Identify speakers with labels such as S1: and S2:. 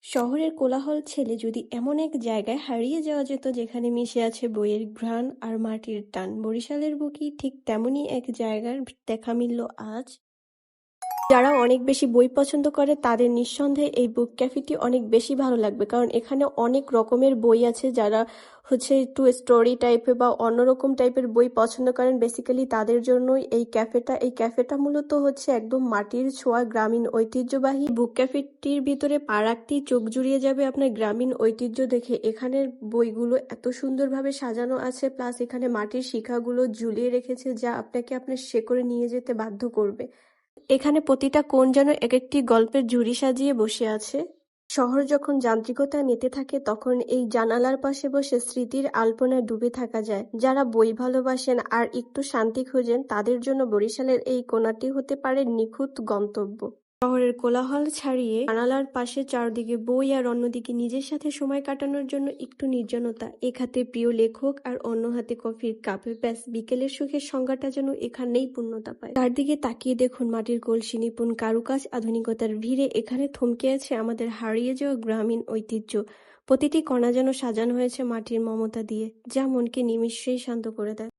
S1: শহরের কোলাহল ছেড়ে যদি এমন এক জায়গায় হারিয়ে যাওয়া যেত যেখানে মিশে আছে বইয়ের ঘ্রাণ আর মাটির টান, বরিশালের বুকেই ঠিক তেমনই এক জায়গার দেখা মিলল আজ। যারা অনেক বেশি বই পছন্দ করে তাদের নিঃসন্দেহে এই বুক ক্যাফেটি অনেক বেশি ভালো লাগবে, কারণ এখানে অনেক রকমের বই আছে। যারা একটু স্টোরি টাইপের বা অন্যরকম টাইপের বই পছন্দ করেন, বেসিক্যালি তাদের জন্যই এই ক্যাফেটা মূলত একদম মাটির ছোঁয়া, গ্রামীণ ঐতিহ্যবাহী। বুক ক্যাফেটির ভিতরে পা রাখতেই চোখ জুড়িয়ে যাবে আপনার গ্রামীণ ঐতিহ্য দেখে। এখানের বইগুলো এত সুন্দরভাবে সাজানো আছে, প্লাস এখানে মাটির শিখাগুলো ঝুলিয়ে রেখেছে যা আপনাকে আপনার শেকড়ে নিয়ে যেতে বাধ্য করবে। এখানে প্রতিটা কোণ যেন এক-একটি গল্পের ঝুড়ি সাজিয়ে বসে আছে। শহর যখন যান্ত্রিকতায় মেতে থাকে তখন এই জানালার পাশে বসে স্মৃতির আলপনায় ডুবে থাকা যায়। যারা বই ভালোবাসেন আর একটু শান্তি খোঁজেন তাদের জন্য বরিশালের এই কোণাটি হতে পারে নিখুঁত গন্তব্য। শহরের কোলাহল ছাড়িয়ে জানালার পাশে চারদিকে বই আর অন্যদিকে নিজের সাথে সময় কাটানোর জন্য একটু নির্জনতা। এক হাতে প্রিয় লেখক আর অন্য হাতে কফির কাপ, ব্যাস বিকেলের সুখের সংজ্ঞাটা যেন এখানেই পূর্ণতা পায়। চারদিকে তাকিয়ে দেখুন মাটির কলসি, নিপুণ কারুকাজ, আধুনিকতার ভিড়ে এখানে থমকে আছে আমাদের হারিয়ে যাওয়া গ্রামীণ ঐতিহ্য। প্রতিটি কণা যেন সাজানো হয়েছে মাটির মমতা দিয়ে, যা মনকে নিমিষেই শান্ত করে দেয়।